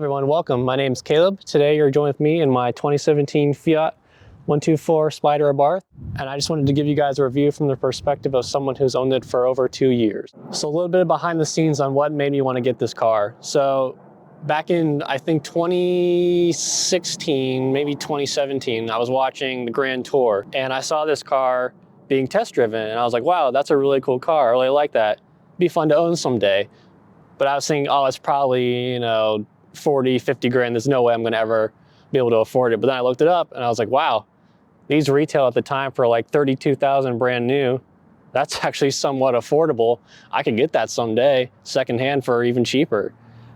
everyone, welcome. My name's Caleb. Today you're joined with me in my 2017 Fiat 124 Spider Abarth, and I just wanted to give you guys a review from the perspective of someone who's owned it for over 2 years. So a little bit behind the scenes on what made me want to get this car. So back in, I think 2016, maybe 2017, I was watching the Grand Tour and I saw this car being test driven and I was like, wow, that's a really cool car. I really like that. It'd be fun to own someday. But I was thinking, oh, it's probably, 40, 50 grand. There's no way I'm going to ever be able to afford it. But then I looked it up and I was like, wow, these retail at the time for like 32,000 brand new. That's actually somewhat affordable. I could get that someday secondhand for even cheaper.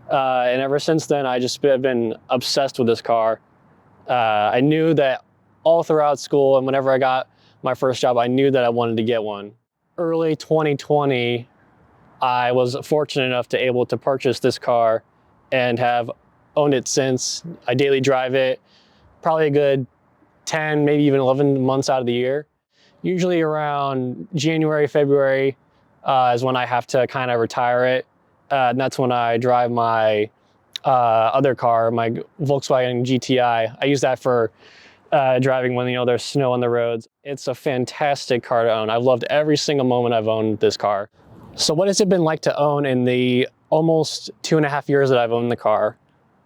And ever since then, I just have been obsessed with this car. I knew that all throughout school and whenever I got my first job, I knew that I wanted to get one. Early 2020, I was fortunate enough to able to purchase this car and have owned it since. I daily drive it probably a good 10, maybe even 11 months out of the year. Usually around January, February is when I have to kind of retire it. And that's when I drive my other car, my Volkswagen GTI. I use that for driving when there's snow on the roads. It's a fantastic car to own. I've loved every single moment I've owned this car. So what has it been like to own in the almost 2.5 years that I've owned the car?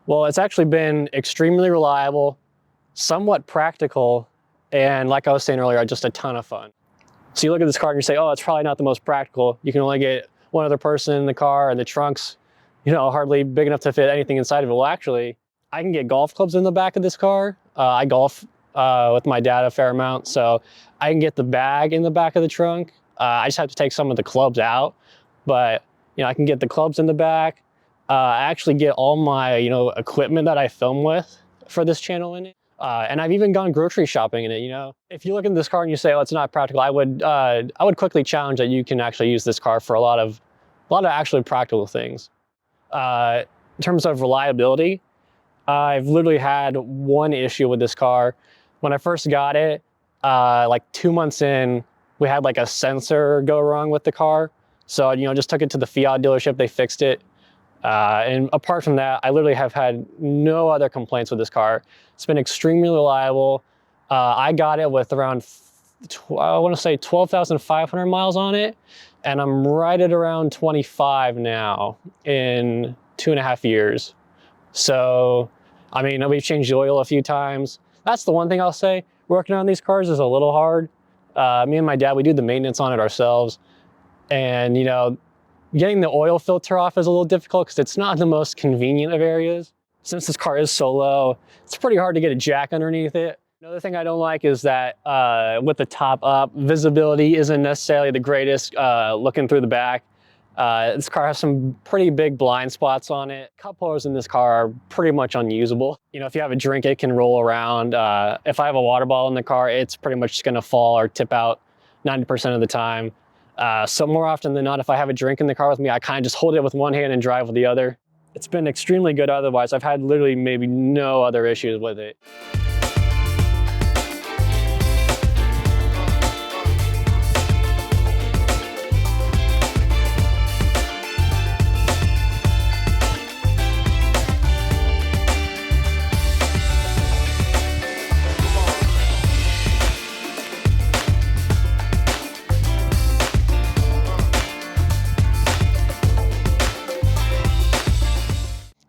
Well, it's actually been extremely reliable, somewhat practical, and like I was saying earlier, just a ton of fun. So you look at this car and you say, oh, it's probably not the most practical. You can only get one other person in the car and the trunk's, hardly big enough to fit anything inside of it. Well, actually, I can get golf clubs in the back of this car. I golf with my dad a fair amount, so I can get the bag in the back of the trunk. I just have to take some of the clubs out, but I can get the clubs in the back. I actually get all my equipment that I film with for this channel in it, and I've even gone grocery shopping in it. If you look at this car and you say, oh, it's not practical, I would quickly challenge that you can actually use this car for a lot of actually practical things. In terms of reliability, I've literally had one issue with this car. When I first got it, like 2 months in, we had like a sensor go wrong with the car. So, just took it to the Fiat dealership, they fixed it. And apart from that, I literally have had no other complaints with this car. It's been extremely reliable. I got it with around, I want to say 12,500 miles on it. And I'm right at around 25 now in 2.5 years. So, we've changed the oil a few times. That's the one thing I'll say. Working on these cars is a little hard. Me and my dad, we do the maintenance on it ourselves. And, getting the oil filter off is a little difficult because it's not the most convenient of areas. Since this car is so low, it's pretty hard to get a jack underneath it. Another thing I don't like is that with the top up, visibility isn't necessarily the greatest looking through the back. This car has some pretty big blind spots on it. Cup holders in this car are pretty much unusable. If you have a drink, it can roll around. If I have a water bottle in the car, it's pretty much just gonna fall or tip out 90% of the time. So more often than not, if I have a drink in the car with me, I kind of just hold it with one hand and drive with the other. It's been extremely good otherwise. I've had literally maybe no other issues with it.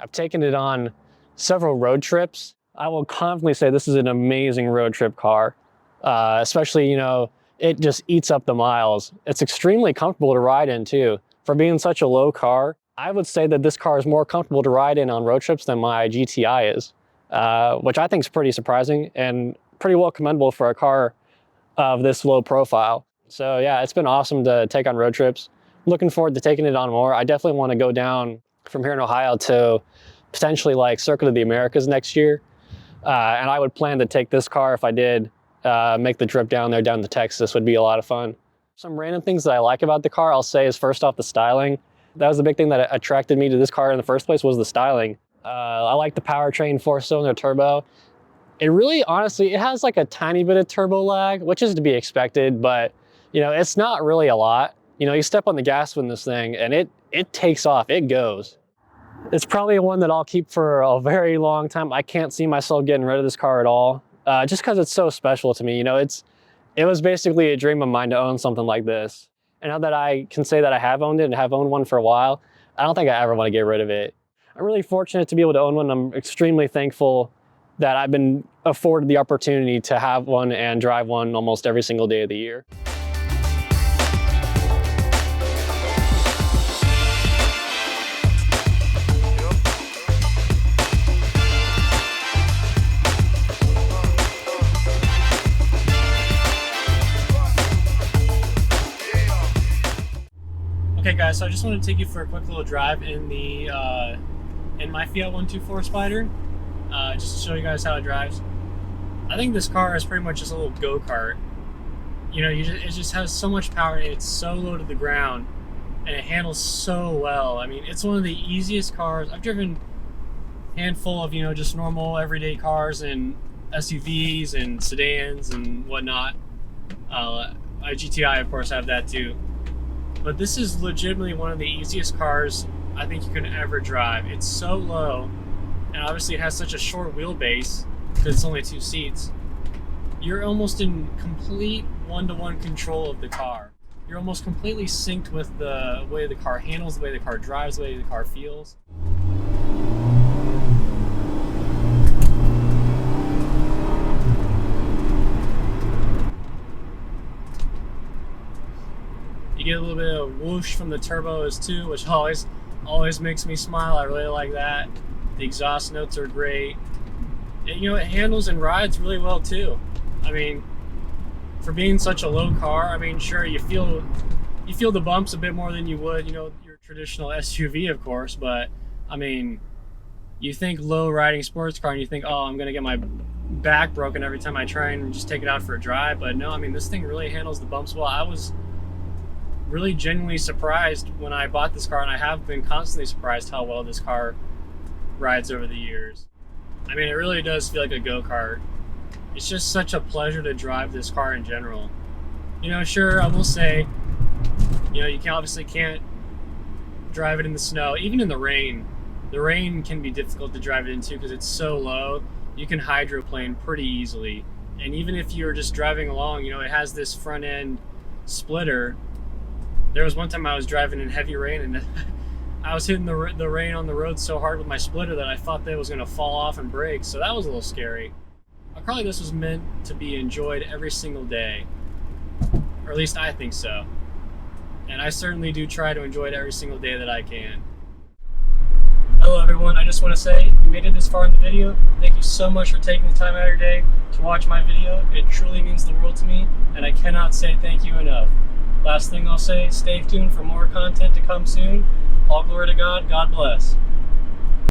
I've taken it on several road trips. I will confidently say this is an amazing road trip car. Especially, it just eats up the miles. It's extremely comfortable to ride in too. For being such a low car, I would say that this car is more comfortable to ride in on road trips than my GTI is, which I think is pretty surprising and pretty well commendable for a car of this low profile. So yeah, it's been awesome to take on road trips. Looking forward to taking it on more. I definitely want to go down from here in Ohio to potentially like Circuit of the Americas next year. And I would plan to take this car if I did make the trip down there, down to Texas. Would be a lot of fun. Some random things that I like about the car, I'll say, is first off the styling. That was the big thing that attracted me to this car in the first place, was the styling. I like the powertrain 4-cylinder turbo. It really, honestly, it has like a tiny bit of turbo lag, which is to be expected, but it's not really a lot. You step on the gas with this thing and it takes off, it goes. It's probably one that I'll keep for a very long time. I can't see myself getting rid of this car at all, just because it's so special to me. You know, it was basically a dream of mine to own something like this. And now that I can say that I have owned it and have owned one for a while, I don't think I ever want to get rid of it. I'm really fortunate to be able to own one. I'm extremely thankful that I've been afforded the opportunity to have one and drive one almost every single day of the year. Okay guys, so I just want to take you for a quick little drive in my Fiat 124 Spider, just to show you guys how it drives. I think this car is pretty much just a little go-kart. You know, it just has so much power, and it's so low to the ground, and it handles so well. I mean, it's one of the easiest cars. I've driven a handful of, you know, just normal everyday cars and SUVs and sedans and whatnot. My GTI, of course, have that too. But this is legitimately one of the easiest cars I think you can ever drive. It's so low, and obviously it has such a short wheelbase because it's only 2 seats. You're almost in complete one-to-one control of the car. You're almost completely synced with the way the car handles, the way the car drives, the way the car feels. You get a little bit of whoosh from the turbos too, which always makes me smile. I really like that. The exhaust notes are great. And, you know, it handles and rides really well too. I mean, for being such a low car, I mean, sure, you feel the bumps a bit more than you would, you know, your traditional SUV, of course. But I mean, you think low riding sports car, and you think, oh, I'm gonna get my back broken every time I try and just take it out for a drive. But no, I mean, this thing really handles the bumps well. I was really genuinely surprised when I bought this car, and I have been constantly surprised how well this car rides over the years. I mean, it really does feel like a go-kart. It's just such a pleasure to drive this car in general. You know, sure, I will say, you know, you obviously can't drive it in the snow, even in the rain. The rain can be difficult to drive it into because it's so low. You can hydroplane pretty easily. And even if you're just driving along, you know, it has this front end splitter. There was one time I was driving in heavy rain, and I was hitting the rain on the road so hard with my splitter that I thought that it was going to fall off and break, so that was a little scary. I probably this was meant to be enjoyed every single day, or at least I think so. And I certainly do try to enjoy it every single day that I can. Hello everyone, I just want to say, if you made it this far in the video, thank you so much for taking the time out of your day to watch my video. It truly means the world to me, and I cannot say thank you enough. Last thing I'll say, stay tuned for more content to come soon. All glory to God. God bless.